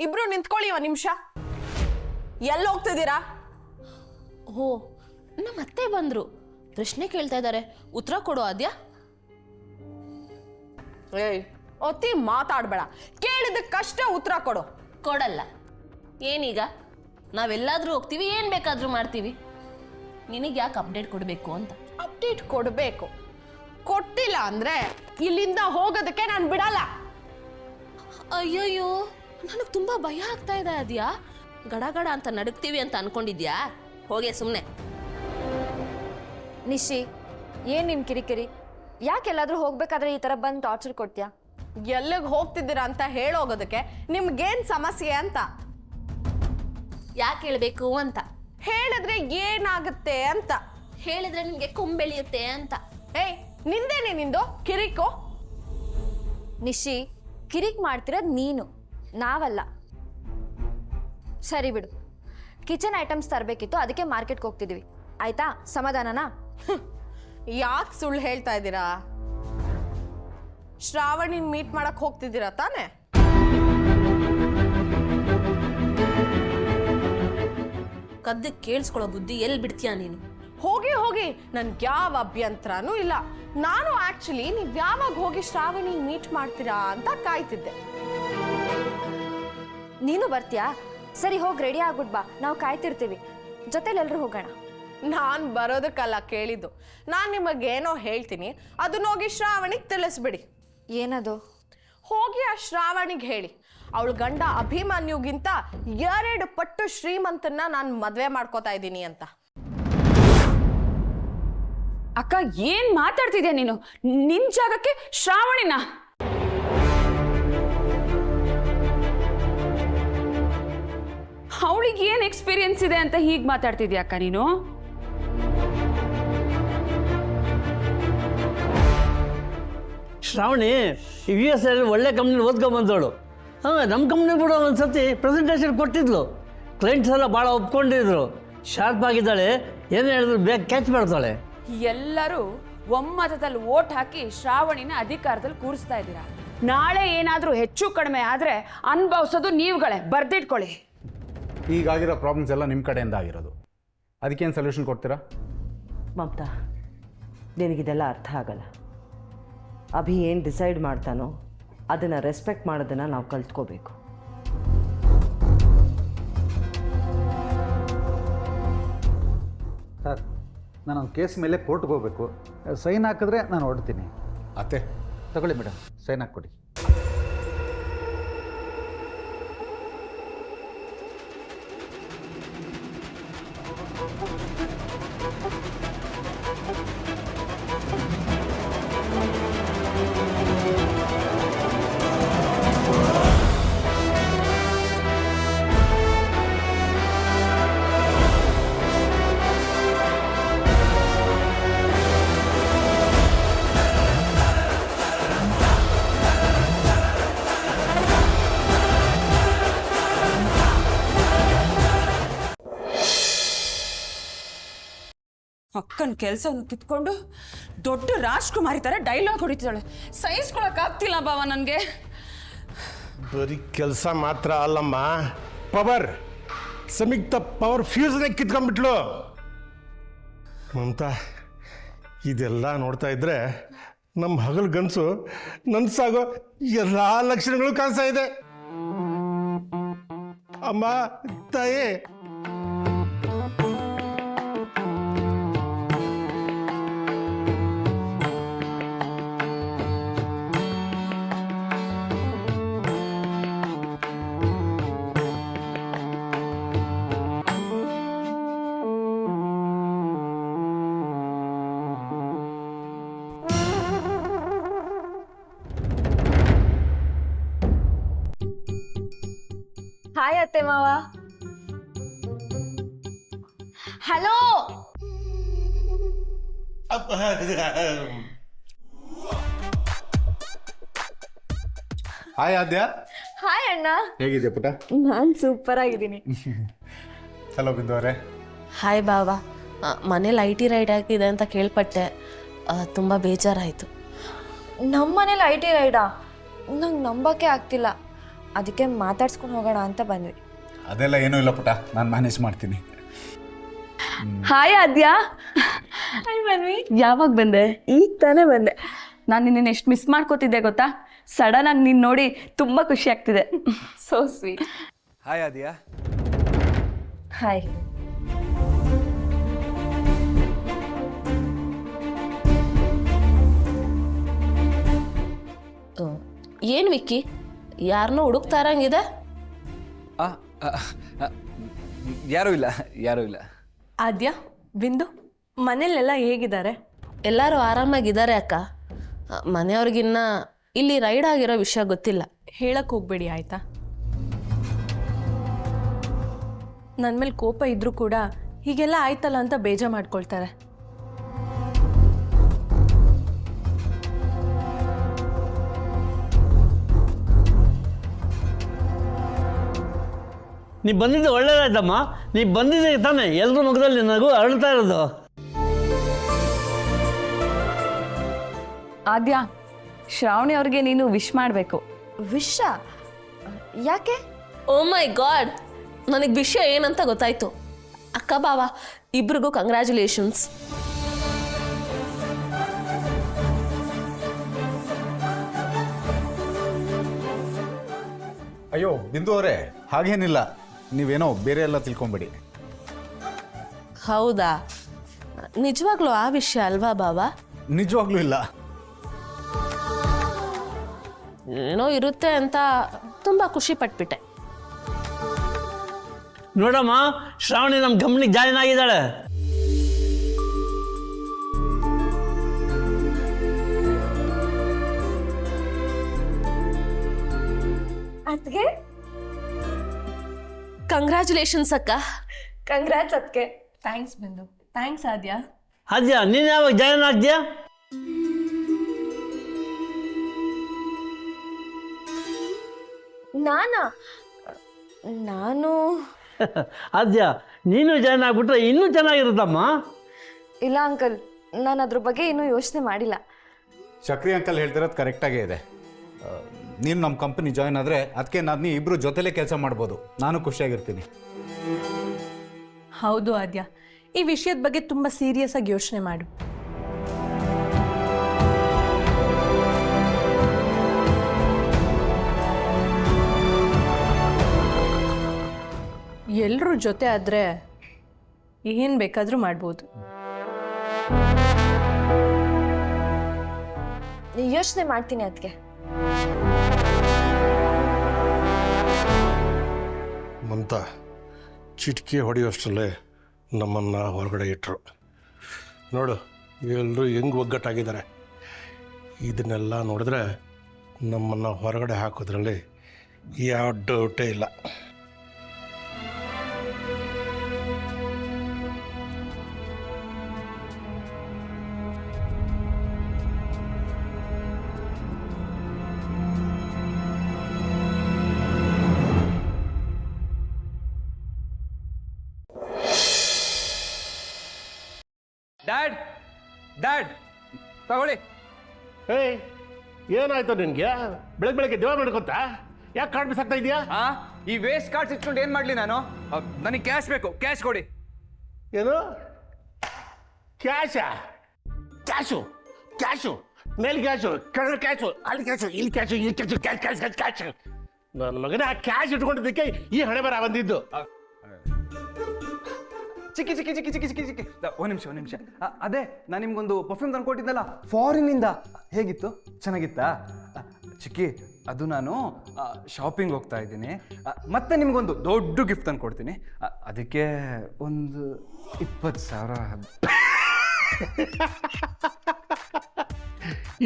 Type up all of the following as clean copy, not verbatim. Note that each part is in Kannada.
ಇಬ್ರು ನಿಂತ್ಕೊಳ್ಳಿ ಒಂದು ನಿಮಿಷ. ಎಲ್ಲಿ ಹೋಗ್ತಿದ್ದೀರಾ? ಓ, ನಮ್ಮ ಅತ್ತೆ ಬಂದ್ರು, ಪ್ರಶ್ನೆ ಕೇಳ್ತಾ ಇದ್ದಾರೆ, ಉತ್ತರ ಕೊಡು ಆದ್ಯಾ. ಏಯ್, ಒತ್ತಿ ಮಾತಾಡ್ಬೇಡ, ಕೇಳಿದಕ್ಕಷ್ಟೇ ಉತ್ತರ ಕೊಡು. ಕೊಡಲ್ಲ. ಏನೀಗ ನಾವೆಲ್ಲಾದ್ರೂ ಹೋಗ್ತೀವಿ, ಏನ್ ಬೇಕಾದ್ರೂ ಮಾಡ್ತೀವಿ, ನಿನಗೆ ಯಾಕೆ ಅಪ್ಡೇಟ್ ಕೊಡಬೇಕು ಅಂತ. ಅಪ್ಡೇಟ್ ಕೊಡಬೇಕು, ಕೊಟ್ಟಿಲ್ಲ ಅಂದ್ರೆ ಇಲ್ಲಿಂದ ಹೋಗೋದಕ್ಕೆ ನಾನು ಬಿಡಲ್ಲ. ಅಯ್ಯಯ್ಯೋ, ನನಗೆ ತುಂಬಾ ಭಯ ಆಗ್ತಾ ಇದೆ ಆದ್ಯಾ. ಗಡ ಅಂತ ನಡುಕ್ತೀವಿ ಅಂತ ಅನ್ಕೊಂಡಿದ್ಯಾ? ಹೋಗೆ ಸುಮ್ಮನೆ. ನಿಶಿ, ಏನ್ ನಿನ್ ಕಿರಿಕಿರಿ? ಯಾಕೆಲ್ಲಾದ್ರೂ ಹೋಗ್ಬೇಕಾದ್ರೆ ಈ ತರ ಬಂದು ಟಾರ್ಚರ್ ಕೊಡ್ತೀಯಾ? ಎಲ್ಲಿಗೆ ಹೋಗ್ತಿದ್ದೀರಾ ಅಂತ ಹೇಳೋಗೋದಕ್ಕೆ ನಿಮ್ಗೇನ್ ಸಮಸ್ಯೆ ಅಂತ. ಯಾಕೆ ಹೇಳ್ಬೇಕು ಅಂತ. ಹೇಳಿದ್ರೆ ಏನಾಗುತ್ತೆ ಅಂತ. ಹೇಳಿದ್ರೆ ನಿಮ್ಗೆ ಕೊಂಬೆಳೆಯುತ್ತೆ ಅಂತ. ಏಯ್, ನಿಂದೇನೆ ನಿಂದು ಕಿರಿಕೋ? ನಿಶಿ, ಕಿರಿಕ್ ಮಾಡ್ತಿರೋದು ನೀನು, ನಾವಲ್ಲ. ಸರಿ ಬಿಡು, ಕಿಚನ್ ಐಟಮ್ಸ್ ತರಬೇಕಿತ್ತು, ಅದಕ್ಕೆ ಮಾರ್ಕೆಟ್ಗೆ ಹೋಗ್ತಿದೀವಿ. ಆಯ್ತಾ? ಸಮಾಧಾನನಾ? ಯಾಕೆ ಸುಳ್ಳು ಹೇಳ್ತಾ ಇದ್ದೀರಾ? ಶ್ರಾವಣಿನ್ ಮೀಟ್ ಮಾಡಕ್ ಹೋಗ್ತಿದ್ದೀರಾ ತಾನೆ? ಕದ್ದಕ್ಕೆ ಕೇಳಿಸ್ಕೊಳ್ಳೋ ಬುದ್ಧಿ ಎಲ್ಲಿ ಬಿಡ್ತೀಯಾ ನೀನು? ಹೋಗಿ ಹೋಗಿ, ನನ್ಗೆ ಯಾವ ಅಭ್ಯಂತರನೂ ಇಲ್ಲ. ನಾನು ಆಕ್ಚುಲಿ ನೀವ್ ಯಾವಾಗ ಹೋಗಿ ಶ್ರಾವಣಿ ಮೀಟ್ ಮಾಡ್ತೀರಾ ಅಂತ ಕಾಯ್ತಿದ್ದೆ. ನೀನು ಬರ್ತೀಯಾ? ಸರಿ, ಹೋಗಿ ರೆಡಿ ಆಗ್ಬಿಟ್ ಬಾ, ನಾವು ಕಾಯ್ತಿರ್ತೀವಿ. ಜೊತೆಲಿ ಎಲ್ರು ಹೋಗೋಣ. ನಾನ್ ಬರೋದಕ್ಕಲ್ಲ ಕೇಳಿದ್ದು, ನಾನ್ ನಿಮಗೇನೋ ಹೇಳ್ತೀನಿ, ಅದನ್ನ ಹೋಗಿ ಶ್ರಾವಣಿಗೆ ತಿಳಿಸ್ಬಿಡಿ. ಏನದು? ಹೋಗಿ ಆ ಶ್ರಾವಣಿಗೆ ಹೇಳಿ, ಅವಳ ಗಂಡ ಅಭಿಮನ್ಯುಗಿಂತ 2 ಪಟ್ಟು ಶ್ರೀಮಂತನ್ನ ನಾನು ಮದ್ವೆ ಮಾಡ್ಕೋತಾ ಇದ್ದೀನಿ ಅಂತ. ಅಕ್ಕ, ಏನ್ ಮಾತಾಡ್ತಿದ್ಯಾ ನೀನು? ನಿನ್ ಜಾಗಕ್ಕೆ ಶ್ರಾವಣಿನ? ಅವಳಿಗೆ ಏನ್ ಎಕ್ಸ್ಪೀರಿಯನ್ಸ್ ಇದೆ ಅಂತ ಹೀಗೆ ಮಾತಾಡ್ತಿದ್ಯಾ ಅಕ್ಕ ನೀನು? ಶ್ರಾವಣಿ US ಅಲ್ಲಿ ಒಳ್ಳೆ ಕಂಪ್ನಿ ಓದ್ಕೊಂಬಂದವಳು. ನಮ್ಮ ಕಂಪ್ನಿ ಕೂಡ ಒಂದ್ಸತಿ ಪ್ರೆಸೆಂಟೇಷನ್ ಕೊಟ್ಟಿದ್ಲು. ಕ್ಲೈಂಟ್ಸ್ ಎಲ್ಲ ಭಾಳ ಒಪ್ಕೊಂಡಿದ್ರು. ಶಾರ್ಪ್ ಆಗಿದ್ದಾಳೆ, ಏನು ಹೇಳಿದ್ರು ಬೇಗ ಕ್ಯಾಚ್ ಮಾಡ್ತಾಳೆ. ಎಲ್ಲರೂ ಒಮ್ಮತದಲ್ಲಿ ಓಟ್ ಹಾಕಿ ಶ್ರಾವಣಿನ ಅಧಿಕಾರದಲ್ಲಿ ಕೂರಿಸ್ತಾ ಇದ್ದೀರಾ. ನಾಳೆ ಏನಾದರೂ ಹೆಚ್ಚು ಕಡಿಮೆ ಆದರೆ ಅನುಭವಿಸೋದು ನೀವುಗಳೇ, ಬರ್ದಿಟ್ಕೊಳ್ಳಿ. ಈಗಾಗಿರೋ ಪ್ರಾಬ್ಲಮ್ಸ್ ಎಲ್ಲ ನಿಮ್ಮ ಕಡೆಯಿಂದ ಆಗಿರೋದು. ಅದಕ್ಕೇನು ಸೊಲ್ಯೂಷನ್ ಕೊಡ್ತೀರಾ? ಮಮತಾ, ನಿನಗಿದೆಲ್ಲ ಅರ್ಥ ಆಗಲ್ಲ. ಅಭಿ ಏನು ಡಿಸೈಡ್ ಮಾಡ್ತಾನೋ ಅದನ್ನು ರೆಸ್ಪೆಕ್ಟ್ ಮಾಡೋದನ್ನು ನಾವು ಕಲ್ತ್ಕೋಬೇಕು. ಸರ್, ನಾನೊಂದು ಕೇಸ್ ಮೇಲೆ ಕೋರ್ಟ್ಗೆ ಹೋಗಬೇಕು. ಸೈನ್ ಹಾಕಿದ್ರೆ ನಾನು ಹೊರಡ್ತೀನಿ. ಅತ್ತೆ ತಗೊಳ್ಳಿ ಮೇಡಮ್, ಸೈನ್ ಹಾಕ್ಕೊಡಿ. ಅಕ್ಕನ ಕೆಲಸವನ್ನು ಕಿತ್ಕೊಂಡು ದೊಡ್ಡ ರಾಜ್ಕುಮಾರಿ ಥರ ಡೈಲಾಗ್ ಹೊಡಿತಿದ್ದಾಳೆ. ಸಹಿಸ್ಕೊಳಕ್ಕಾಗ್ತಿಲ್ಲ ಬಾವ ನನಗೆ. ಬರೀ ಕೆಲಸ ಮಾತ್ರ ಅಲ್ಲಮ್ಮ, ಪವರ್, ಸಂಯುಕ್ತ ಪವರ್ ಫ್ಯೂಸ್ನೇ ಕಿತ್ಕೊಂಡ್ಬಿಟ್ಲು. ಮಮತಾ, ಇದೆಲ್ಲ ನೋಡ್ತಾ ಇದ್ರೆ ನಮ್ಮ ಹಗಲು ಗನಸು ನನ್ಸಾಗೋ ಎಲ್ಲ ಲಕ್ಷಣಗಳು ಕಾಣಿಸ್ತಾ ಇದೆ. ಅಮ್ಮ ತಾಯಿ, ಹಾಯ್ ಅತ್ತೆ ಮಾವ. ಹಲೋ. ಹಾಯ್ ಆದ್ಯಾ. ಹಾಯ್ ಅಣ್ಣ. ಹೇಗಿದೆ ಪುಟ? ನಾನು ಸೂಪರ್ ಆಗಿದ್ದೀನಿ. ಹಲೋ ಬಿಂದು ಅವರೇ. ಹಾಯ್ ಬಾವಾ. ಮನೇಲಿ IT ರೈಡ್ ಆಗಿದೆ ಅಂತ ಕೇಳ್ಪಟ್ಟೆ, ತುಂಬ ಬೇಜಾರಾಯಿತು. ನಮ್ಮ ಮನೇಲಿ IT ರೈಡಾ? ನಂಗೆ ನಂಬಕ್ಕೆ ಆಗ್ತಿಲ್ಲ. ಅದಕ್ಕೆ ಮಾತಾಡ್ಸ್ಕೊಂಡು ಹೋಗೋಣ ಅಂತ ಬಂದ್ವಿ. ಅದೆಲ್ಲ ಏನೂ ಇಲ್ಲ ಪುಟ, ನಾನು ಮ್ಯಾನೇಜ್ ಮಾಡ್ತೀನಿ. ಹಾಯ್ ಆದ್ಯಾ. ಯಾವಾಗ ಬಂದೆ? ಈಗ ತಾನೇ ಬಂದೆ. ನಾನು ನಿನ್ನ ಎಷ್ಟು ಮಿಸ್ ಮಾಡ್ಕೋತಿದ್ದೆ ಗೊತ್ತಾ? ಸಡನ್ ಆಗಿ ನೀನು ನೋಡಿ ತುಂಬ ಖುಷಿ ಆಗ್ತಿದೆ. So sweet. ಹಾಯ್ ಆದ್ಯಾ. ಹಾಯ್. ಏನು ವಿಕ್ಕಿ, ಯಾರನ್ನೋ ಹುಡುಕ್ತಾ ಇರಂಗಿದೆ? ಯಾರೂ ಇಲ್ಲ, ಯಾರೂ ಇಲ್ಲ. ಆದ್ಯ, ಬಿಂದು, ಮನೇಲೆಲ್ಲ ಹೇಗಿದ್ದಾರೆ? ಎಲ್ಲರೂ ಆರಾಮಾಗಿದ್ದಾರೆ ಅಕ್ಕ. ಮನೆಯವ್ರಿಗಿನ್ನ ಇಲ್ಲಿ ರೈಡ್ ಆಗಿರೋ ವಿಷಯ ಗೊತ್ತಿಲ್ಲ. ಹೇಳಕ್ ಹೋಗ್ಬೇಡಿ ಆಯ್ತಾ? ನನ್ನ ಮೇಲೆ ಕೋಪ ಇದ್ರೂ ಕೂಡ ಹೀಗೆಲ್ಲ ಆಯ್ತಲ್ಲ ಅಂತ ಬೇಜಾರು ಮಾಡ್ಕೊಳ್ತಾರೆ. ನೀ ಬಂದಿದ್ದು ಒಳ್ಳೇದಾಯ್ತಮ್ಮ. ನೀ ಬಂದಿದ್ದೆ ತಾನೇ ಎಲ್ಲರ ಮುಖದಲ್ಲಿ ನಗು ಅರಳ್ತಾ ಇರೋದು. ಆದ್ಯಾ, ಶ್ರಾವಣಿ ಅವ್ರಿಗೆ ನೀನು ವಿಶ್ ಮಾಡಬೇಕು. ವಿಷ ಯಾಕೆ? ಓ ಮೈ ಗಾಡ್, ನನಗೆ ವಿಷಯ ಏನಂತ ಗೊತ್ತಾಯ್ತು. ಅಕ್ಕ ಬಾವ ಇಬ್ರಿಗೂ ಕಂಗ್ರ್ಯಾಚುಲೇಷನ್ಸ್. ಅಯ್ಯೋ ಬಿಂದು ಅವರೇ, ಹಾಗೇನಿಲ್ಲ, ನೀವೇನೋ ಬೇರೆ ಎಲ್ಲ ತಿಳ್ಕೊಂಬೇಡಿ. ಹೌದಾ? ನಿಜವಾಗ್ಲೂ ಆ ವಿಷಯ ಅಲ್ವಾ ಬಾವ? ನಿಜವಾಗ್ಲೂ ಇಲ್ಲ. ಏನೋ ಇರುತ್ತೆ ಅಂತ ತುಂಬ ಖುಷಿ ಪಟ್ಬಿಟ್ಟೆ. ನೋಡಮ್ಮ, ಶ್ರಾವಣಿ ನಮ್ಮ ಕಂಪ್ನಿಗೆ ಜಾಯಿನ್ ಆಗಿದ್ದಾಳೆ. ಅದಕ್ಕೆ ಕಂಗ್ರ್ಯಾಚುಲೇಷನ್ಸ್ ಅಕ್ಕ. ಕಂಗ್ರಾಟ್ಸ್ ಅದಕ್ಕೆ. ಥ್ಯಾಂಕ್ಸ್ ಬಿಂದು. ಥ್ಯಾಂಕ್ಸ್ ಆದ್ಯ. ಆದ್ಯಾ, ನೀನು ಯಾವಾಗ ಜಾಯಿನ್ ಆಗ್ತೀಯಾ? ನಾನು ಆದ್ಯಾ, ನೀನು ಜಾಯಿನ್ ಆಗ್ಬಿಟ್ರೆ ಇನ್ನೂ ಚೆನ್ನಾಗಿರುತ್ತಮ್ಮ. ಇಲ್ಲ ಅಂಕಲ್, ನಾನು ಅದ್ರ ಬಗ್ಗೆ ಇನ್ನೂ ಯೋಚನೆ ಮಾಡಿಲ್ಲ. ಚಕ್ರಿ ಅಂಕಲ್ ಹೇಳ್ತಿರೋದು ಕರೆಕ್ಟಾಗೇ ಇದೆ. ನೀನು ನಮ್ಮ ಕಂಪನಿ ಜಾಯ್ನ್ ಆದರೆ ಅದಕ್ಕೆ ನಾನು ಇಬ್ಬರು ಜೊತೆಲೇ ಕೆಲಸ ಮಾಡ್ಬೋದು. ನಾನು ಖುಷಿಯಾಗಿರ್ತೀನಿ. ಹೌದು ಆದ್ಯ, ಈ ವಿಷಯದ ಬಗ್ಗೆ ತುಂಬ ಸೀರಿಯಸ್ ಆಗಿ ಯೋಚನೆ ಮಾಡು. ಎಲ್ಲರೂ ಜೊತೆ ಆದರೆ ಏನು ಬೇಕಾದರೂ ಮಾಡ್ಬೋದು. ಯೋಚನೆ ಮಾಡ್ತೀನಿ ಅದಕ್ಕೆ. ಮಮತಾ ಚಿಟಿಕೆ ಹೊಡೆಯೋಷ್ಟರಲ್ಲೇ ನಮ್ಮನ್ನು ಹೊರಗಡೆ ಇಟ್ಟರು. ನೋಡು ಎಲ್ಲರೂ ಹೆಂಗೆ ಒಗ್ಗಟ್ಟಾಗಿದ್ದಾರೆ. ಇದನ್ನೆಲ್ಲ ನೋಡಿದ್ರೆ ನಮ್ಮನ್ನು ಹೊರಗಡೆ ಹಾಕೋದ್ರಲ್ಲಿ ಯಾವ ಡೌಟೇ ಇಲ್ಲ. ಡ್ಯಾಡ್, ಡ್ಯಾಡ್ ತಗೊಳ್ಳಿ. ಏಯ್, ಏನಾಯ್ತು ನಿನಗೆ? ಬೆಳಗ್ಗೆ ದೇವ ಮಾಡ್ಕೊತಾ ಯಾಕೆ ಕಾರ್ಡ್ ಬಿಸಾಕ್ತಾ ಇದೆಯಾ? ಈ ವೇಸ್ಟ್ ಕಾರ್ಡ್ಸ್ ಇಟ್ಕೊಂಡು ಏನು ಮಾಡಲಿ ನಾನು? ನನಗೆ ಕ್ಯಾಶ್ ಬೇಕು, ಕ್ಯಾಶ್ ಕೊಡಿ. ಏನು ಕ್ಯಾಶಾ? ಕ್ಯಾಶು ಕ್ಯಾಶು ಮೇಲೆ ಕ್ಯಾಶು, ಕೆಳಗೆ ಕ್ಯಾಶು, ಅಲ್ಲಿ ಕ್ಯಾಶು, ಇಲ್ಲಿ ಕ್ಯಾಶು, ಇಲ್ಲಿ cash, cash cash cash cash. ನನ್ನ ಮಗನ ಆ ಕ್ಯಾಶ್ ಇಟ್ಕೊಂಡಿದ್ದಕ್ಕೆ ಈ ಹಣೆ ಬರ ಬಂದಿದ್ದು. ಚಿಕ್ಕಿ ಚಿಕ್ಕಿ ಚಿಕ್ಕಿ ಚಿಕ್ಕಿ ಚಿಕ್ಕಿ ಚಿಕ್ಕಿ ಒಂದು ನಿಮಿಷ, ಒಂದು ನಿಮಿಷ. ಅದೇ ನಾನು ನಿಮ್ಗೊಂದು ಪರ್ಫ್ಯೂಮ್ ತಂದು ಕೊಟ್ಟಿದ್ದಲ್ಲ ಫಾರಿನಿಂದ, ಹೇಗಿತ್ತು? ಚೆನ್ನಾಗಿತ್ತಾ? ಚಿಕ್ಕಿ, ಅದು ನಾನು ಶಾಪಿಂಗ್ ಹೋಗ್ತಾ ಇದ್ದೀನಿ, ಮತ್ತೆ ನಿಮ್ಗೊಂದು ದೊಡ್ಡ ಗಿಫ್ಟ್ ತಂದು ಕೊಡ್ತೀನಿ. ಅದಕ್ಕೆ ಒಂದು 20,000.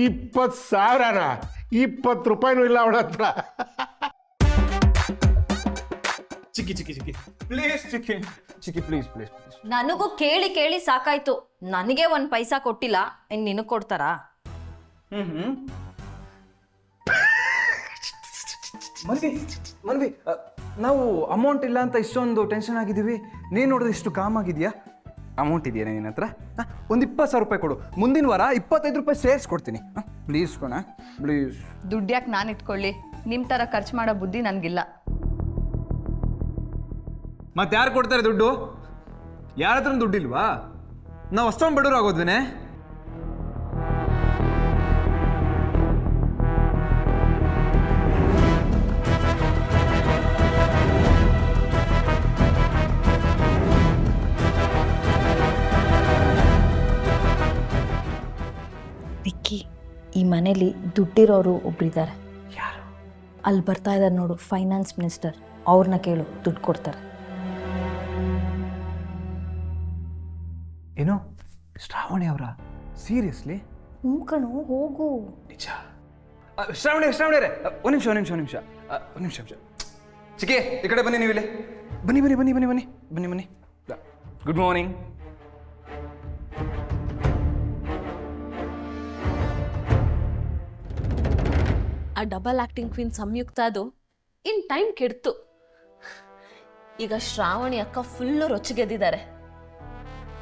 20,000? 20 ರೂಪಾಯಿನೂ ಇಲ್ಲ ಅವಳ ಹತ್ರ. ಚಿಕ್ಕಿ ಚಿಕ್ಕಿ ಚಿಕ್ಕಿ ಪ್ಲೀಸ್, ಚಿಕ್ಕಿ ಚಿಕ್ಕಿ ಪ್ಲೀಸ್ ಪ್ಲೀಸ್ ಪ್ಲೀಸ್. ನನಗೂ ಕೇಳಿ ಕೇಳಿ ಸಾಕಾಯ್ತು. ನನಗೆ 1 ಪೈಸಾ ಕೊಟ್ಟಿಲ್ಲ, ಇನ್ನು ನಿನಗೆ ಕೊಡ್ತಾರಾ? ಮನ್ವಿ, ನಾವು ಅಮೌಂಟ್ ಇಲ್ಲ ಅಂತ ಇಷ್ಟೊಂದು ಟೆನ್ಷನ್ ಆಗಿದ್ದೀವಿ. ನೀನು ನೋಡಿದ್ರೆ ಇಷ್ಟು ಕಾಮ್ ಆಗಿದೆಯಾ? ಅಮೌಂಟ್ ಇದೆಯಾ ನಿನ್ನ ಹತ್ರ? ಒಂದು 20,000 ರೂಪಾಯಿ ಕೊಡು. ಮುಂದಿನ ವಾರ 25 ರೂಪಾಯಿ ಸೇರಿಸ್ಕೊಡ್ತೀನಿ. Please ಕೊಣ, please. ದುಡ್ಡು ಯಾಕೆ ನಾನು ಇಟ್ಕೊಳ್ಳಿ? ನಿಮ್ಮ ಥರ ಖರ್ಚು ಮಾಡೋ ಬುದ್ಧಿ ನನಗಿಲ್ಲ. ಮತ್ತೆ ಯಾರು ಕೊಡ್ತಾರೆ ದುಡ್ಡು? ಯಾರ ಹತ್ರ ದುಡ್ಡಿಲ್ವಾ? ನಾವು ಅಷ್ಟೊಂದು ಬಡವರು ಆಗೋದ್ವೇನೆ? ವಿಕ್ಕಿ, ಈ ಮನೇಲಿ ದುಡ್ಡಿರೋರು ಒಬ್ರಿದ್ದಾರೆ. ಯಾರು? ಅಲ್ಲಿ ಬರ್ತಾ ಇದ್ದಾರೆ ನೋಡು, ಫೈನಾನ್ಸ್ ಮಿನಿಸ್ಟರ್. ಅವ್ರನ್ನ ಕೇಳು, ದುಡ್ಡು ಕೊಡ್ತಾರೆ. ಏನು ಶ್ರಾವಣಿ ಅವರ? ಸೀರಿಯಸ್ಲಿ? ಹ್ಞೂ ಕಣು, ಹೋಗು. ನಿಜ? ಶ್ರಾವಣಿಯರೇ ಒಂದು ನಿಮಿಷ. ಚಿಕ್ಕಿ, ಈ ಕಡೆ ಬನ್ನಿ. ನೀವಿಲ್ಲಿ ಬನ್ನಿ. Good morning. ಆ ಡಬಲ್ ಆಕ್ಟಿಂಗ್ ಕ್ವೀನ್ ಸಂಯುಕ್ತ ಅದು ಇನ್ ಟೈಮ್ ಕೆಡ್ತು. ಈಗ ಶ್ರಾವಣಿ ಅಕ್ಕ ಫುಲ್ಲು ರೊಚ್ಚಿಗೆದ್ದಿದ್ದಾರೆ.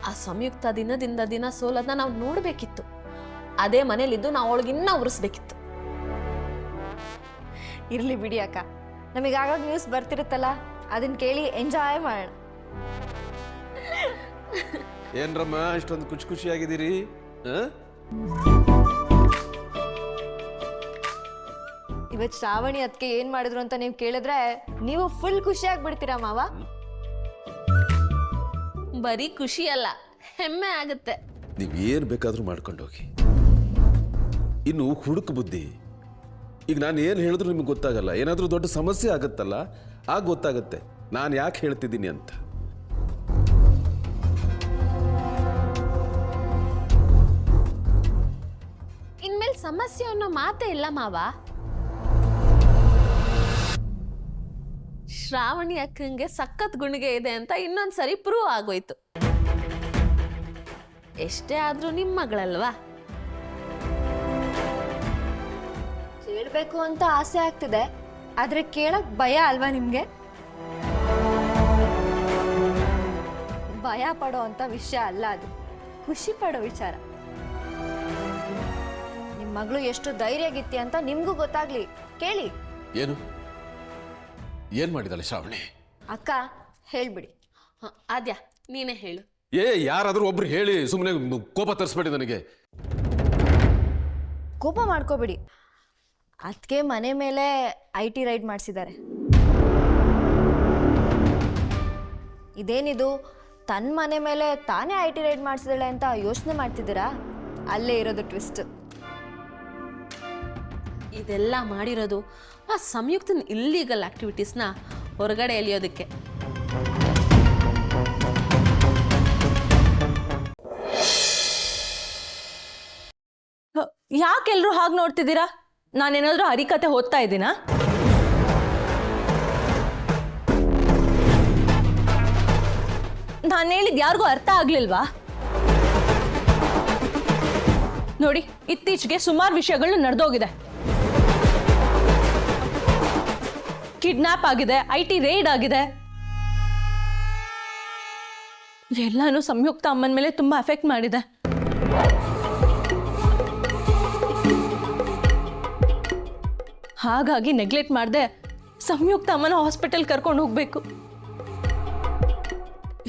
ಆ ಸಂಯುಕ್ತ ದಿನದಿಂದ ದಿನ ಸೋಲೋದನ್ನ ನಾವು ನೋಡ್ಬೇಕಿತ್ತು. ಅದೇ ಮನೇಲಿದ್ದು ನಾವು ಅವಳಿಗಿನ್ನ ಉರಿಸ್ಬೇಕಿತ್ತು. ಇರಲಿ ಬಿಡಿ ಅಕ್ಕ, ನಮಗೆ ಆಗಾಗ ನ್ಯೂಸ್ ಬರ್ತಿರುತ್ತಲ್ಲ, ಅದನ್ನ ಕೇಳಿ ಎಂಜಾಯ್ ಮಾಡೋಣ. ಏನ್ರಮ್ಮ ಇಷ್ಟೊಂದು ಖುಷಿಯಾಗಿದ್ದೀರಿ? ಇವತ್ತು ಶ್ರಾವಣಿ ಅದಕ್ಕೆ ಏನ್ ಮಾಡಿದ್ರು ಅಂತ ನೀವು ಕೇಳಿದ್ರೆ ನೀವು ಫುಲ್ ಖುಷಿಯಾಗಿ ಬಿಡ್ತೀರಾ ಮಾವ. ಬರೀ ಖುಷಿ ಅಲ್ಲ, ಹೆಮ್ಮೆ ಆಗುತ್ತೆ. ನೀವೇನು ಬೇಕಾದರೂ ಮಾಡ್ಕೊಂಡು ಹೋಗಿ. ಇನ್ನು ಹುಡುಕು ಬುದ್ಧಿ. ಈಗ ನಾನು ಏನು ಹೇಳಿದ್ರು ನಿಮ್ಗೆ ಗೊತ್ತಾಗಲ್ಲ. ಏನಾದರೂ ದೊಡ್ಡ ಸಮಸ್ಯೆ ಆಗುತ್ತಲ್ಲ, ಆಗ ಗೊತ್ತಾಗುತ್ತೆ ನಾನು ಯಾಕೆ ಹೇಳ್ತಿದ್ದೀನಿ ಅಂತ. ಇನ್ಮೇಲೆ ಸಮಸ್ಯೆ ಅನ್ನೋ ಮಾತೇ ಇಲ್ಲ ಮಾವ. ಶ್ರಾವಣಿ ಅಕ್ಕಂಗೆ ಸಖತ್ ಗುಣಿಗೆ ಇದೆ ಅಂತ ಇನ್ನೊಂದ್ಸರಿ ಪ್ರೂವ್ ಆಗೋಯ್ತು. ಎಷ್ಟೇ ಆದ್ರೂ ನಿಮ್ಮ ಮಗಳಲ್ವಾ? ಕೇಳಬೇಕು ಅಂತ ಆಸೆ ಆಗ್ತಿದೆ, ಆದ್ರೆ ಕೇಳಕ್ ಭಯ ಅಲ್ವಾ ನಿಮ್ಗೆ? ಭಯ ಪಡೋ ಅಂತ ವಿಷಯ ಅಲ್ಲ ಅದು, ಖುಷಿ ಪಡೋ ವಿಚಾರ. ನಿಮ್ ಮಗಳು ಎಷ್ಟು ಧೈರ್ಯಗಿತ್ತಿ ಅಂತ ನಿಮ್ಗೂ ಗೊತ್ತಾಗ್ಲಿ, ಕೇಳಿ. ಏನು ಮಾಡಿದಾಳೆ ಶ್ರಾವಣಿ? ಅಕ್ಕ ಹೇಳ್ಬಿಡಿ. ಆದ್ಯಾ ನೀನೇ ಹೇಳು. ಯಾರಾದರೂ ಒಬ್ರು ಹೇಳಿ, ಸುಮ್ಮನೆ ಕೋಪ ತರಿಸ್ಬೇಡಿ ನನಗೆ. ಕೋಪ ಮಾಡ್ಕೋಬಿಡಿ. ಅದಕ್ಕೆ ಮನೆ ಮೇಲೆ IT ರೈಡ್ ಮಾಡಿಸಿದ್ದಾರೆ. ಇದೇನಿದು, ತನ್ನ ಮನೆ ಮೇಲೆ ತಾನೇ IT ರೈಡ್ ಮಾಡಿಸಿದಾಳೆ ಅಂತ ಯೋಚನೆ ಮಾಡ್ತಿದ್ದೀರಾ? ಅಲ್ಲೇ ಇರೋದು ಟ್ವಿಸ್ಟ್. ಇದೆಲ್ಲ ಮಾಡಿರೋದು ಆ ಸಂಯುಕ್ತನ ಇಲ್ಲೀಗಲ್ ಆಕ್ಟಿವಿಟೀಸ್ನ ಹೊರಗಡೆ ಎಳಿಯೋದಕ್ಕೆ. ಯಾಕೆಲ್ರು ಹಾಗೆ ನೋಡ್ತಿದ್ದೀರಾ? ನಾನೇನಾದ್ರೂ ಹರಿಕತೆ ಓದ್ತಾ ಇದ್ದೀನಾ? ನಾನು ಹೇಳಿದ್ ಯಾರಿಗೂ ಅರ್ಥ ಆಗ್ಲಿಲ್ವಾ? ನೋಡಿ, ಇತ್ತೀಚೆಗೆ ಸುಮಾರು ವಿಷಯಗಳು ನಡೆದೋಗಿದೆ. ಕಿಡ್ನಾಪ್ ಆಗಿದೆ, IT ರೈಡ್ ಆಗಿದೆ. ಎಲ್ಲಾನು ಸಂಯುಕ್ತ ಅಮ್ಮನ ಮೇಲೆ ತುಂಬಾ ಎಫೆಕ್ಟ್ ಮಾಡಿದೆ. ಹಾಗಾಗಿ ನೆಗ್ಲೆಕ್ಟ್ ಮಾಡದೆ ಸಂಯುಕ್ತ ಅಮ್ಮನ ಹಾಸ್ಪಿಟಲ್ ಕರ್ಕೊಂಡು ಹೋಗ್ಬೇಕು.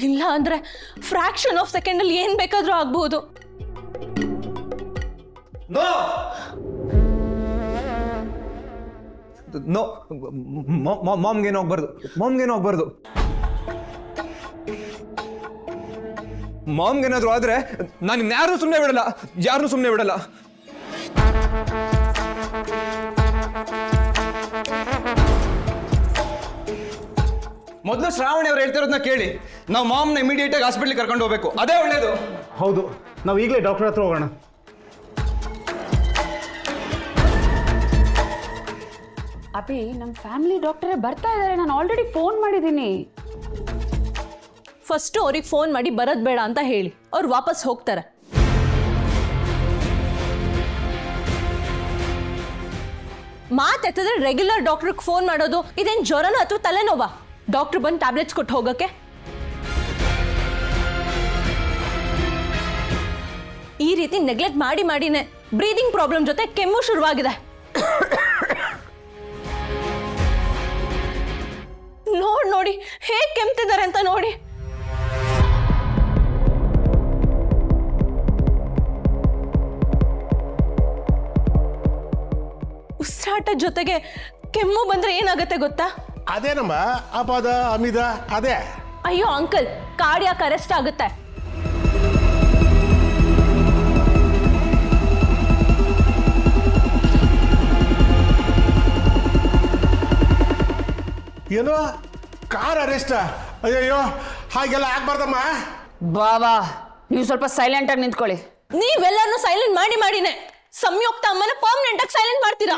ಇಲ್ಲ ಅಂದ್ರೆ ಫ್ರಾಕ್ಷನ್ ಆಫ್ ಸೆಕೆಂಡ್ ಅಲ್ಲಿ ಏನ್ ಬೇಕಾದ್ರೂ ಆಗ್ಬಹುದು. ನೋ, ಮಾಮ್ಗೇನು ಹೋಗ್ಬಾರ್ದು. ಮಾಮ್ಗೇನಾದ್ರು ಆದ್ರೆ ನಾನು ಯಾರನ್ನೂ ಸುಮ್ಮನೆ ಬಿಡಲ್ಲ. ಮೊದಲು ಶ್ರಾವಣಿ ಅವ್ರು ಹೇಳ್ತಿರೋದನ್ನ ಕೇಳಿ. ನಾವು ಮಾಮ್ನ ಇಮಿಡಿಯೇಟ್ ಆಗಿ ಹಾಸ್ಪಿಟ್ಲಿಗೆ ಕರ್ಕೊಂಡು ಹೋಗ್ಬೇಕು, ಅದೇ ಒಳ್ಳೇದು. ಹೌದು, ನಾವು ಈಗಲೇ ಡಾಕ್ಟರ್ ಹತ್ರ ಹೋಗೋಣ. ಅಭಿ, ನಮ್ಮ ಫ್ಯಾಮಿಲಿ ಡಾಕ್ಟರೇ ಬರ್ತಾ ಇದ್ದಾರೆ. ನಾನು ಆಲ್ರೆಡಿ ಫೋನ್ ಮಾಡಿದ್ದೀನಿ. ಫಸ್ಟ್ ಅವ್ರಿಗೆ ಫೋನ್ ಮಾಡಿ ಬರೋದ್ ಬೇಡ ಅಂತ ಹೇಳಿ, ಅವ್ರು ವಾಪಸ್ ಹೋಗ್ತಾರೆ. ಮಾತೆತ್ತಿದ್ರೆ ರೆಗ್ಯುಲರ್ ಡಾಕ್ಟರ್ಗೆ ಫೋನ್ ಮಾಡೋದು ಇದೇನು ಜ್ವರನೋ ಅಥವಾ ತಲೆನೋವಾ? ಡಾಕ್ಟರ್ ಬಂದು ಟ್ಯಾಬ್ಲೆಟ್ಸ್ ಕೊಟ್ಟು ಹೋಗಕ್ಕೆ? ಈ ರೀತಿ ನೆಗ್ಲೆಕ್ಟ್ ಮಾಡಿನೇ ಬ್ರೀದಿಂಗ್ ಪ್ರಾಬ್ಲಮ್ ಜೊತೆ ಕೆಮ್ಮು ಶುರುವಾಗಿದೆ. ಕೆಮ್ತಿದ್ದಾರೆ ಅಂತ ನೋಡಿ. ಉಸಿರಾಟ ಜೊತೆಗೆ ಕೆಮ್ಮು ಬಂದ್ರೆ ಏನಾಗುತ್ತೆ ಗೊತ್ತಾ? ಅದೇನಮ್ಮ ಅಪದ ಅಮಿದ ಅದೇ. ಅಯ್ಯೋ ಅಂಕಲ್, ಕಾರ್ಡಿಯಾಕ್ ಅರೆಸ್ಟ್ ಆಗುತ್ತೆ. ಏನೋ ಕಾರ್ ಅರೆಸ್ಟ್? ಅಯ್ಯಯ್ಯೋ, ಹಾಗೆಲ್ಲ ಆಗ್ಬಾರ್ದಮ್ಮ. ಬಾಬಾ, ನೀವು ಸ್ವಲ್ಪ ಸೈಲೆಂಟ್ ಆಗಿ ನಿಂತ್ಕೊಳ್ಳಿ. ನೀವೆಲ್ಲರನ್ನು ಸೈಲೆಂಟ್ ಮಾಡಿನೇ ಸಂಯುಕ್ತ ಅಮ್ಮನ ಪರ್ಮನೆಂಟ್ ಆಗಿ ಸೈಲೆಂಟ್ ಮಾಡ್ತೀರಾ.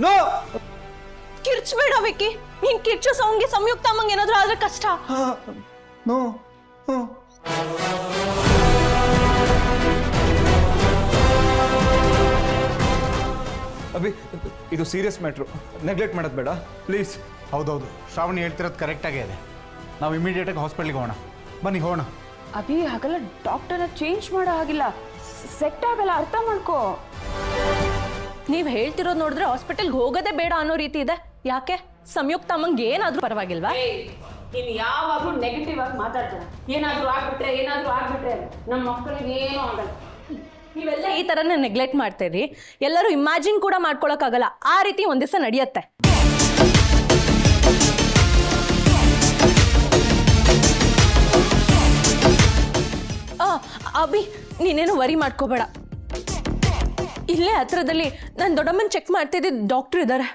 ನೋ, ಕಿರ್ಚ್ಬೇಡ ವಿಕ್ಕಿ. ನೀನ್ ಕಿರ್ಚೋ ಸೌಂಡ್ಗೆ ಸಂಯುಕ್ತ ಅಮ್ಮಂಗೆ ಏನಾದ್ರೂ ಆದ್ರೆ ಕಷ್ಟ. ನೋ. ಅಭಿ, ಇದು ಸೀರಿಯಸ್ ಮ್ಯಾಟ್ರು, ನೆಗ್ಲೆಕ್ಟ್ ಮಾಡೋದು ಬೇಡ ಪ್ಲೀಸ್. ಹೌದೌದು, ಶ್ರಾವಣಿ ಹೇಳ್ತಿರೋದು ಕರೆಕ್ಟಾಗೇ ಇದೆ. ನಾವು ಇಮಿಡಿಯೇಟಾಗಿ ಹಾಸ್ಪಿಟ್ಲಿಗೆ ಹೋಗೋಣ. ಬನ್ನಿ ಹೋಗೋಣ. ಅಭಿ, ಹಾಗೆಲ್ಲ ಡಾಕ್ಟರ್ನ ಚೇಂಜ್ ಮಾಡೋ ಹಾಗಿಲ್ಲ. ಸೆಟ್ ಆಗಲ್ಲ, ಅರ್ಥ ಮಾಡ್ಕೋ. ನೀವ್ ಹೇಳ್ತಿರೋದು ನೋಡಿದ್ರೆ ಹಾಸ್ಪಿಟಲ್ಗೆ ಹೋಗೋದೇ ಬೇಡ ಅನ್ನೋ ರೀತಿ ಇದೆ. ಯಾಕೆ? ಸಂಯುಕ್ತ ಅಮ್ಮಂಗೆ ಏನಾದ್ರೂ ಪರವಾಗಿಲ್ವಾ? ನೀನು ಯಾವಾಗಲೂ ನೆಗೆಟಿವ್ ಆಗಿ ಮಾತಾಡ್ತೀರ. ಏನಾದ್ರೂ ಆಗ್ಬಿಟ್ರೆ ನಮ್ಮ ಮಕ್ಕಳಿಗೆ ಏನೂ ಆಗಲ್ಲ. ನೀವೆಲ್ಲ ಈ ತರನೇ ನೆಗ್ಲೆಕ್ಟ್ ಮಾಡ್ತೀರಿ. ಎಲ್ಲರೂ ಇಮ್ಯಾಜಿನ್ ಕೂಡ ಮಾಡ್ಕೊಳಕ್ಕಾಗಲ್ಲ. ಆ ರೀತಿ ಒಂದ್ ದಿವಸ ನಡೆಯುತ್ತೆ. ಅಭಿ, ನೀನೇನು ವರಿ ಮಾಡ್ಕೋಬೇಡ. ಇಲ್ಲೇ ಹತ್ರದಲ್ಲಿ ನಾನು ದೊಡ್ಡಮ್ಮನ್ ಚೆಕ್ ಮಾಡ್ತಿದ್ದ ಡಾಕ್ಟರ್ ಇದ್ದಾರೆ.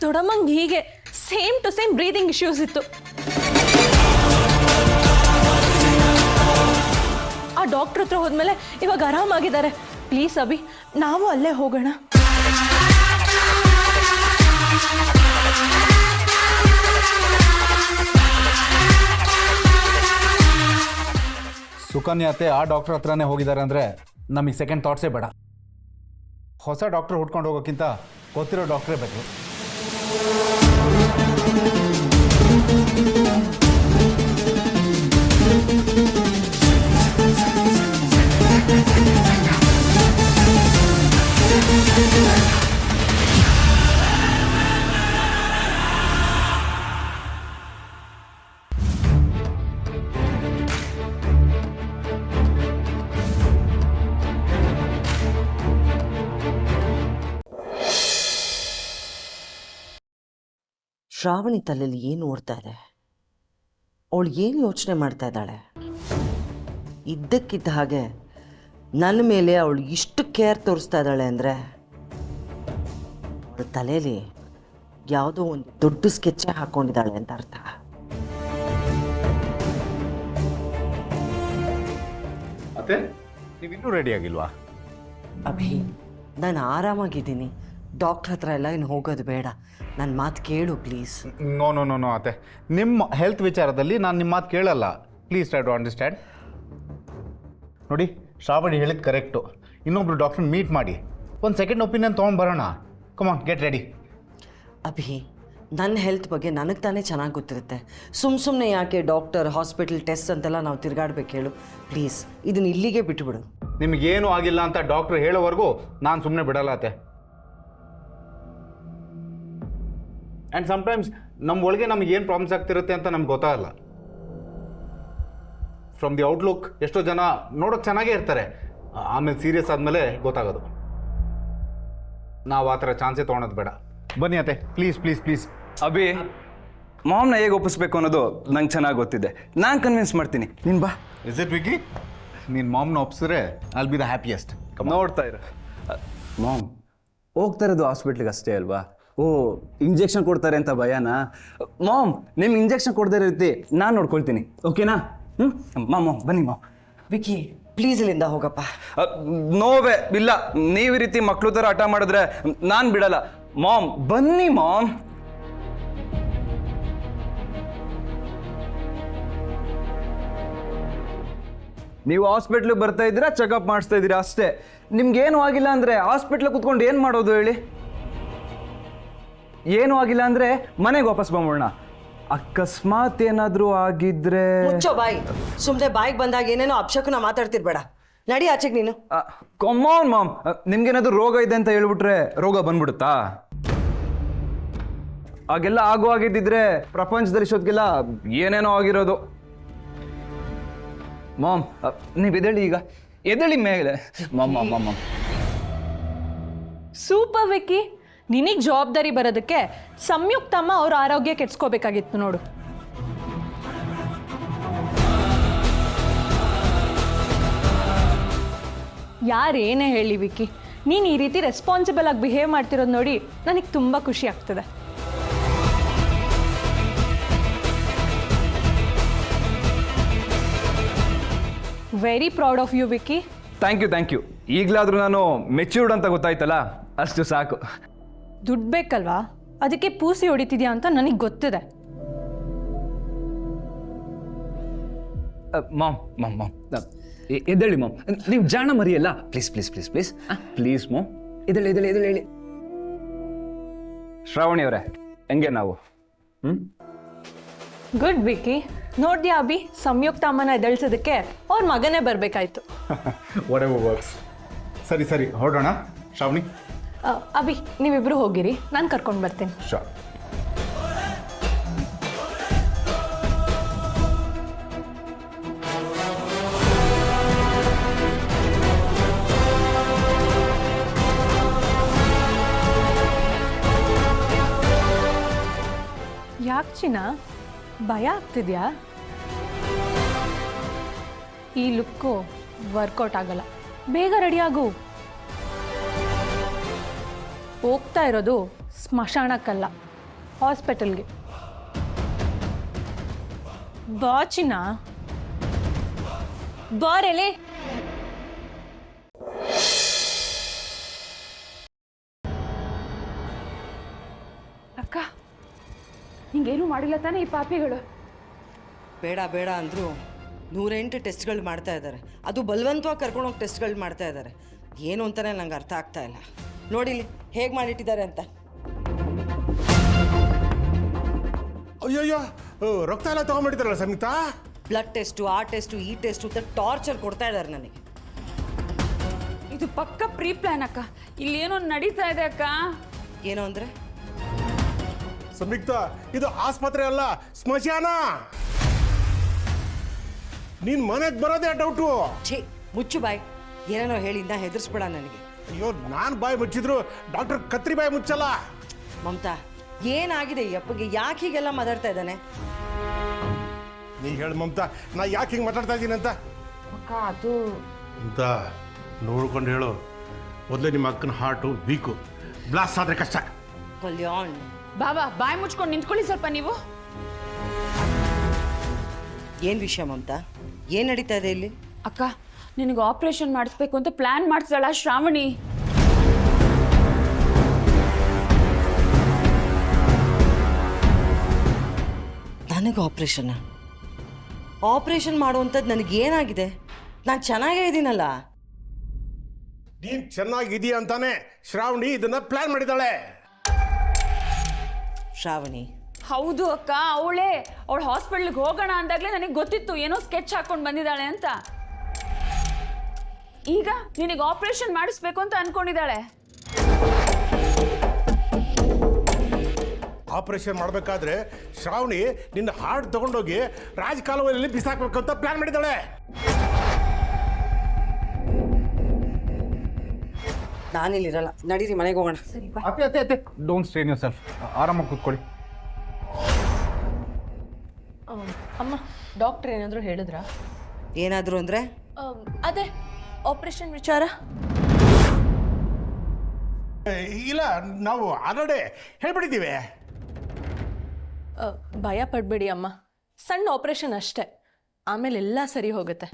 ದೊಡ್ಡಮ್ಮಂಗೆ ಹೀಗೆ same to same breathing issues ಇತ್ತು. ಆ ಡಾಕ್ಟರ್ ಹತ್ರ ಹೋದ್ಮೇಲೆ ಇವಾಗ ಆರಾಮಾಗಿದ್ದಾರೆ. ಪ್ಲೀಸ್ ಅಭಿ, ನಾವು ಅಲ್ಲೇ ಹೋಗೋಣ. ಸುಕನ್ಯಾತೆ ಆ ಡಾಕ್ಟರ್ ಹತ್ರನೇ ಹೋಗಿದ್ದಾರೆ ಅಂದರೆ ನಮಗೆ ಸೆಕೆಂಡ್ ಥಾಟ್ಸೇ ಬೇಡ. ಹೊಸ ಡಾಕ್ಟರ್ ಹುಡ್ಕೊಂಡು ಹೋಗೋಕ್ಕಿಂತ ಗೊತ್ತಿರೋ ಡಾಕ್ಟ್ರೇ ಬೆಟ್ರು. ಶ್ರಾವಣಿ ತಲೆಯಲ್ಲಿ ಏನು ಓಡ್ತಾ ಇದೆ? ಅವಳು ಏನು ಯೋಚನೆ ಮಾಡ್ತಾ ಇದ್ದಾಳೆ? ಇದ್ದಕ್ಕಿದ್ದ ಹಾಗೆ ನನ್ನ ಮೇಲೆ ಅವಳು ಇಷ್ಟು ಕೇರ್ ತೋರಿಸ್ತಾ ಇದ್ದಾಳೆ ಅಂದರೆ ಅವಳ ತಲೆಯಲ್ಲಿ ಯಾವುದೋ ಒಂದು ದೊಡ್ಡ ಸ್ಕೆಚ್ಚೇ ಹಾಕ್ಕೊಂಡಿದ್ದಾಳೆ ಅಂತ ಅರ್ಥ. ಮತ್ತೆ ನೀವಿನ್ನೂ ರೆಡಿ ಆಗಿಲ್ವಾ? ಅಭಿ, ನಾನು ಆರಾಮಾಗಿದ್ದೀನಿ. ಡಾಕ್ಟ್ರ್ ಹತ್ರ ಎಲ್ಲ ಇನ್ನು ಹೋಗೋದು ಬೇಡ. ನನ್ನ ಮಾತು ಕೇಳು please. No no no no ಅತ್ತೆ, ನಿಮ್ಮ ಹೆಲ್ತ್ ವಿಚಾರದಲ್ಲಿ ನಾನು ನಿಮ್ಮ ಮಾತು ಕೇಳಲ್ಲ. Please try to understand. ನೋಡಿ, ಶ್ರಾವಣಿ ಹೇಳಿದ್ದು ಕರೆಕ್ಟು. ಇನ್ನೊಬ್ರು ಡಾಕ್ಟ್ರನ್ನ ಮೀಟ್ ಮಾಡಿ ಒಂದು ಸೆಕೆಂಡ್ ಒಪಿನಿಯನ್ ತೊಗೊಂಡು ಬರೋಣ. ಕಮಾನ್, ಗೆಟ್ ರೆಡಿ. ಅಭಿ, ನನ್ನ ಹೆಲ್ತ್ ಬಗ್ಗೆ ನನಗೆ ತಾನೇ ಚೆನ್ನಾಗಿ ಗೊತ್ತಿರುತ್ತೆ. ಸುಮ್ಮನೆ ಯಾಕೆ ಡಾಕ್ಟರ್, ಹಾಸ್ಪಿಟಲ್, ಟೆಸ್ಟ್ ಅಂತೆಲ್ಲ ನಾವು ತಿರುಗಾಡ್ಬೇಕು ಹೇಳು? ಪ್ಲೀಸ್ ಇದನ್ನ ಇಲ್ಲಿಗೆ ಬಿಟ್ಟುಬಿಡು. ನಿಮಗೇನು ಆಗಿಲ್ಲ ಅಂತ ಡಾಕ್ಟ್ರು ಹೇಳೋವರೆಗೂ ನಾನು ಸುಮ್ಮನೆ ಬಿಡಲ್ಲ ಅತ್ತೆ. ಆ್ಯಂಡ್ ಸಮ್ಟೈಮ್ಸ್ ನಮ್ಮ ಒಳಗೆ ನಮ್ಗೆ ಏನು ಪ್ರಾಬ್ಲಮ್ಸ್ ಆಗ್ತಿರುತ್ತೆ ಅಂತ ನಮ್ಗೆ ಗೊತ್ತಾಗಲ್ಲ. ಫ್ರಮ್ ದಿ ಔಟ್ಲುಕ್ ಎಷ್ಟೋ ಜನ ನೋಡೋಕೆ ಚೆನ್ನಾಗೇ ಇರ್ತಾರೆ, ಆಮೇಲೆ ಸೀರಿಯಸ್ ಆದಮೇಲೆ ಗೊತ್ತಾಗೋದು. ನಾವು ಆ ಥರ ಚಾನ್ಸೇ ತೊಗೊಳೋದು ಬೇಡ. ಬನ್ನಿ ಅತ್ತೆ, ಪ್ಲೀಸ್ ಪ್ಲೀಸ್ ಪ್ಲೀಸ್. ಅಭಿ, ಮಾಮ್ನ ಹೇಗೆ ಒಪ್ಪಿಸ್ಬೇಕು ಅನ್ನೋದು ನಂಗೆ ಚೆನ್ನಾಗಿ ಗೊತ್ತಿದೆ. ನಾನು ಕನ್ವಿನ್ಸ್ ಮಾಡ್ತೀನಿ. ನೀನು ಬಾ. Is it Vicky? ನೀನು ಮಾಮ್ನ ಒಪ್ಸಿದ್ರೆ ಐಲ್ ಬಿ ದ ಹ್ಯಾಪಿಯೆಸ್ಟ್. ನೋಡ್ತಾ ಇರ. ಮಾಮ್ ಹೋಗ್ತಾ ಇರೋದು ಹಾಸ್ಪಿಟ್ಲಿಗೆ ಅಷ್ಟೇ ಅಲ್ವಾ? ಓ, ಇಂಜೆಕ್ಷನ್ ಕೊಡ್ತಾರೆ ಅಂತ ಭಯನಾ? ಮಾಮ್, ನಿಮ್ಗೆ ಇಂಜೆಕ್ಷನ್ ಕೊಡದೇ ರೀತಿ ನಾನು ನೋಡ್ಕೊಳ್ತೀನಿ, ಓಕೆನಾ? ಮಾಮ್ ಬನ್ನಿ ಮಾಮ್. ವಿಕಿ, ಪ್ಲೀಸ್ ಇಲ್ಲಿಂದ ಹೋಗಪ್ಪ. ನೋವೇ ಇಲ್ಲ. ನೀವು ಈ ರೀತಿ ಮಕ್ಳು ಥರ ಹಠ ಮಾಡಿದ್ರೆ ನಾನು ಬಿಡಲ್ಲ. ಮಾಮ್ ಬನ್ನಿ ಮಾಮ್. ನೀವು ಹಾಸ್ಪಿಟ್ಲಿಗೆ ಬರ್ತಾ ಇದ್ದೀರಾ, ಚೆಕಪ್ ಮಾಡಿಸ್ತಾ ಇದ್ದೀರಾ ಅಷ್ಟೇ. ನಿಮ್ಗೇನು ಆಗಿಲ್ಲ ಅಂದರೆ ಹಾಸ್ಪಿಟ್ಲಿಗೆ ಕುತ್ಕೊಂಡು ಏನು ಮಾಡೋದು ಹೇಳಿ? ಏನೂ ಆಗಿಲ್ಲ ಅಂದರೆ ಮನೆಗೆ ವಾಪಸ್ ಬಂದ್ಬಿಡೋಣ. ಅಕಸ್ಮಾತ್ ಏನಾದರೂ ಆಗಿದ್ರೆ... ಮುಚ್ಚೋ ಬಾಯಿ. ಸುಮ್ಮನೆ ಬಾಯಿಗೆ ಬಂದಾಗ ಏನೇನೋ ಅಪಶಕುನ ಮಾತಾಡ್ತಿರ್ಬೇಡ. ನಡಿ ಆಚೆಗೆ ನೀನು. ಕಮಾನ್ ಮಾಮ್, ನಿಮ್ಗೇನಾದ್ರು ರೋಗ ಇದೆ ಅಂತ ಹೇಳ್ಬಿಟ್ರೆ ರೋಗ ಬಂದ್ಬಿಡುತ್ತಾ? ಹಾಗೆಲ್ಲ ಆಗಿದ್ದಿದ್ರೆ ಪ್ರಪಂಚದಲ್ಲಿ ಇಷ್ಟೊತ್ತಿಗೆಲ್ಲ ಏನೇನೋ ಆಗಿರೋದು. ಮಾಮ್, ನೀವು ಎದ್ದೇಳಿ ಈಗ, ಎದ್ದೇಳಿ ಮೇಲೆ. Ma'am mom mom ma'am super Vicky, ನಿನಗೆ ಜವಾಬ್ದಾರಿ ಬರೋದಕ್ಕೆ ಸಂಯುಕ್ತಮ್ಮ ಅವ್ರ ಆರೋಗ್ಯ ಕೆಡ್ಸ್ಕೋಬೇಕಾಗಿತ್ತು ನೋಡು. ಯಾರೇನೇ ಹೇಳಿ ವಿಕ್ಕಿ, ನೀನು ಈ ರೀತಿ ರೆಸ್ಪಾನ್ಸಿಬಲ್ ಆಗಿ ಬಿಹೇವ್ ಮಾಡ್ತಿರೋದು ನೋಡಿ ನನಗೆ ತುಂಬ ಖುಷಿ ಆಗ್ತದೆ. Very proud of you Vicky. Thank you. ಈಗಲಾದರೂ ನಾನು ಮೆಚ್ಯೂರ್ಡ್ ಅಂತ ಗೊತ್ತಾಯ್ತಲ್ಲ, ಅಷ್ಟು ಸಾಕು. ದುಡ್ಡು ಬೇಕಲ್ವಾ, ಅದಕ್ಕೆ ಪೂಸಿ ಹೊಡಿತಿದ್ಯಾ ಅಂತ ನನಗೆ ಗೊತ್ತಿದೆ. ಮಾಮ್ ಮಾಮ್ ಮಾಮ್ ಎದ್ದೇಳಿ ಮಾಮ್, ನೀವು ಜಾಣ ಮರಿಯಲ್ಲ. Please please please please please mom, ಎದ್ದೇಳಿ. ಶ್ರಾವಣಿ ಅವರೇ, ಹೆಂಗೆ ನಾವು? ಗುಡ್ ವಿಕ್ಕಿ. ನೋಡ್ದ್ಯಾ ಅಭಿ, ಸಂಯುಕ್ತ ಅಮ್ಮನ ಎದಳ್ಸೋದಕ್ಕೆ ಅವ್ರ ಮಗನೇ ಬರಬೇಕಾಯ್ತು. What works. ಸರಿ ಹೊರಡೋಣ. ಶ್ರಾವಣಿ, ಅಭಿ ನೀವಿಬ್ರು ಹೋಗಿರಿ, ನಾನು ಕರ್ಕೊಂಡು ಬರ್ತೀನಿ. ಶೋರ್. ಯಾಕೆ ಚಿನ್ನ, ಭಯ ಆಗ್ತಿದ್ಯಾ? ಈ ಲುಕ್ಕು ವರ್ಕೌಟ್ ಆಗಲ್ಲ, ಬೇಗ ರೆಡಿ ಆಗು. ಹೋಗ್ತಾ ಇರೋದು ಸ್ಮಶಾನಕ್ಕಲ್ಲ, ಹಾಸ್ಪಿಟಲ್ಗೆ. ಬಾ ಚಿನ್ನ, ಬಾರೆಲೆ. ಅಕ್ಕ, ಹಿಂಗೇನು ಮಾಡಿಲ್ಲ ತಾನೇ ಈ ಪಾಪಿಗಳು? ಬೇಡ ಅಂದರು 108 ಟೆಸ್ಟ್ಗಳು ಮಾಡ್ತಾ ಇದ್ದಾರೆ. ಅದು ಬಲವಂತವಾಗಿ ಕರ್ಕೊಂಡೋಗಿ ಟೆಸ್ಟ್ಗಳು ಮಾಡ್ತಾ ಇದ್ದಾರೆ. ಏನು ಅಂತಲೇ ನಂಗೆ ಅರ್ಥ ಆಗ್ತಾ ಇಲ್ಲ. ನೋಡಿಲಿ ಹೇಗೆ ಮಾಡಿಟ್ಟಿದ್ದಾರೆ ಅಂತ. ಅಯ್ಯಯ್ಯೋ, ರಕ್ತ ಎಲ್ಲ ತಗೊಂಡ್ಬಿಟ್ಟಿದ್ದಾರಲ್ಲ ಸಂಯುಕ್ತ. ಬ್ಲಡ್ ಟೆಸ್ಟು, ಆ ಟೆಸ್ಟು, ಈ ಟೆಸ್ಟು ಅಂತ ಟಾರ್ಚರ್ ಕೊಡ್ತಾ ಇದ್ದಾರೆ ನನಗೆ. ಇದು ಪಕ್ಕ ಪ್ರೀ ಪ್ಲಾನ್ ಅಕ್ಕ. ಇಲ್ಲಿ ಏನೋ ನಡೀತಾ ಇದೆ ಅಕ್ಕ. ಏನೋ ಅಂದರೆ? ಸಂಯುಕ್ತ, ಇದು ಆಸ್ಪತ್ರೆ ಅಲ್ಲ, ಸ್ಮಶಾನ. ನೀನ್ ಮನೆಗೆ ಬರೋದೇ ಡೌಟು. ಛೇ, ಮುಚ್ಚು ಬಾಯ್. ಏನೇನೋ ಹೇಳಿಂದ ಹೆದರ್ಸ್ಬೇಡ ನನಗೆ. ಅಯ್ಯೋ, ನಾನು ಬಾಯಿ ಮುಚ್ಚಿದ್ರು ಡಾಕ್ಟರ್ ಕತ್ರಿ ಬಾಯಿ ಮುಚ್ಚಲ್ಲ. ಮಮತಾ, ಏನಾಗಿದೆ ಈ ಅಪ್ಪಗೆ? ಯಾಕೆ ಹೀಗೆಲ್ಲ ಮಾತಾಡ್ತಾ ಇದ್ದಾನೆ? ನೀ ಹೇಳು ಮಮತಾ, ನಾ ಯಾಕೆ ಹಿಂಗೆ ಮಾತಾಡ್ತಾ ಇದ್ದೀನಿ ಅಂತ. ಅಕ್ಕ, ಅದು ಅಂತ ನೋಡ್ಕೊಂಡು ಹೇಳು. ಮೊದಲೇ ನಿಮ್ಮ ಅಕ್ಕನ ಹಾರ್ಟು ವೀಕು, ಬ್ಲಾಸ್ಟ್ ಆದರೆ ಕಷ್ಟ. ಕಲ್ಯಾಣ್, ಬಾಬಾ ಬಾಯಿ ಮುಚ್ಕೊಂಡು ನಿಂತ್ಕೊಳ್ಳಿ ಸ್ವಲ್ಪ ನೀವು. ಏನು ವಿಷಯ ಮಮತಾ? ಏನು ನಡೀತಾ ಇದೆ ಇಲ್ಲಿ? ಅಕ್ಕ, ನಿನಗೆ ಆಪರೇಷನ್ ಮಾಡಿಸ್ಬೇಕು ಅಂತ ಪ್ಲಾನ್ ಮಾಡ್ತಿದ್ದಾಳ ಶ್ರಾವಣಿ. ನನಗೆ ಆಪರೇಷನ್ ಮಾಡುವಂಥದ್ದು ನನಗೇನಾಗಿದೆ? ನಾನು ಚೆನ್ನಾಗೇ ಇದ್ದೀನಲ್ಲ. ನೀನ್ ಚೆನ್ನಾಗಿದೀಯ ಅಂತಾನೆ ಶ್ರಾವಣಿ ಇದನ್ನ ಪ್ಲಾನ್ ಮಾಡಿದ್ದಾಳೆ. ಶ್ರಾವಣಿ? ಹೌದು ಅಕ್ಕ, ಅವಳು ಹಾಸ್ಪಿಟ್ಲಿಗೆ ಹೋಗೋಣ ಅಂದಾಗಲೇ ನನಗೆ ಗೊತ್ತಿತ್ತು ಏನೋ ಸ್ಕೆಚ್ ಹಾಕೊಂಡು ಬಂದಿದ್ದಾಳೆ ಅಂತ. ಈಗ ನಿನಗೆ ಆಪರೇಷನ್ ಮಾಡಿಸ್ಬೇಕು ಅಂತ ಅನ್ಕೊಂಡಿದ್ದಾಳೆ. ಆಪರೇಷನ್ ಮಾಡಬೇಕಾದ್ರೆ ಶ್ರಾವಣಿ ನಿನ್ನ ಹಾರ್ಟ್ ತಗೊಂಡೋಗಿ ರಾಜಕಾಲುವೆಯಲ್ಲಿ ಬಿಸಾಕ್ಬೇಕು ಅಂತ ಪ್ಲಾನ್ ಮಾಡಿದ್ದಾಳೆ. ನಾನಿಲ್ಲಿರಲ್ಲ, ನಡೀರಿ ಮನೆಗೆ ಹೋಗೋಣ. ಅತ್ತೆ ಡೋಂಟ್ ಸ್ಟ್ರೇನ್ ಯೋರ್ ಸೆಲ್ಫ್. ಆರಾಮಾಗಿ ಕೂತ್ಕೊಳ್ಳಿ. ಅಮ್ಮ, ಡಾಕ್ಟ್ರ್ ಏನಾದರೂ ಹೇಳಿದ್ರಾ? ಏನಾದರೂ ಅಂದರೆ? ಅದೇ ಆಪರೇಷನ್ ವಿಚಾರ. ಇಲ್ಲ, ನಾವು ಆಲ್ರೆಡಿ ಹೇಳ್ಬಿಟ್ಟಿದ್ದೀವಿ. ಭಯ ಪಡಬೇಡಿ ಅಮ್ಮ, ಸಣ್ಣ ಆಪರೇಷನ್ ಅಷ್ಟೇ, ಆಮೇಲೆ ಎಲ್ಲ ಸರಿ ಹೋಗುತ್ತೆ.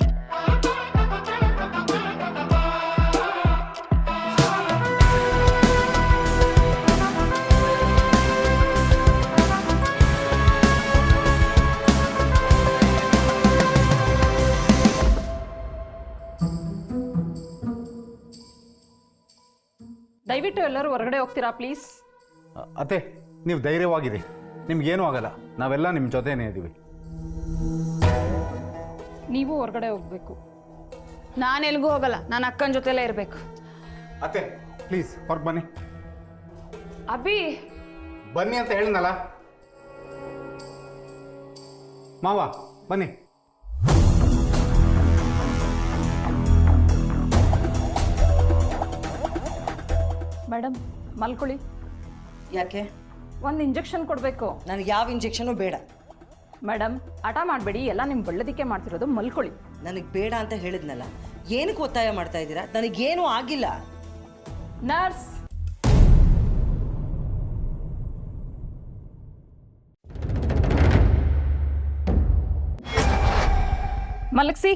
ದಯವಿಟ್ಟು ಎಲ್ಲರೂ ಹೊರಗಡೆ ಹೋಗ್ತೀರಾ ಪ್ಲೀಸ್? ಅತ್ತೆ, ನೀವು ಧೈರ್ಯವಾಗಿದೆ, ನಿಮ್ಗೇನೂ ಆಗಲ್ಲ. ನಾವೆಲ್ಲ ನಿಮ್ಮ ಜೊತೆನೇ ಇದ್ದೀವಿ. ನೀವು ಹೊರಗಡೆ ಹೋಗ್ಬೇಕು. ನಾನು ಎಲ್ಗೂ ಹೋಗಲ್ಲ, ನಾನು ಅಕ್ಕನ ಜೊತೆಲೇ ಇರಬೇಕು. ಅತ್ತೆ ಪ್ಲೀಸ್ ಹೊರಗೆ ಬನ್ನಿ. ಅಭಿ, ಬನ್ನಿ ಅಂತ ಹೇಳಿದ್ನಲ್ಲ. ಮಾವ ಬನ್ನಿ. ಮೇಡಮ್ ಮಲ್ಕೊಳ್ಳಿ. ಯಾಕೆ? ಒಂದು ಇಂಜೆಕ್ಷನ್ ಕೊಡಬೇಕು. ನನಗೆ ಯಾವ ಇಂಜೆಕ್ಷನು ಬೇಡ. ಮೇಡಮ್ ಹಠ ಮಾಡಬೇಡಿ, ಎಲ್ಲ ನಿಮ್ಮ ಒಳ್ಳೆದಕ್ಕೆ ಮಾಡ್ತಿರೋದು, ಮಲ್ಕೊಳ್ಳಿ. ನನಗೆ ಬೇಡ ಅಂತ ಹೇಳಿದ್ನಲ್ಲ, ಏನಕ್ಕೆ ಒತ್ತಾಯ ಮಾಡ್ತಾ ಇದ್ದೀರಾ? ನನಗೇನೂ ಆಗಿಲ್ಲ. ನರ್ಸ್, ಮಲಗಿಸಿ.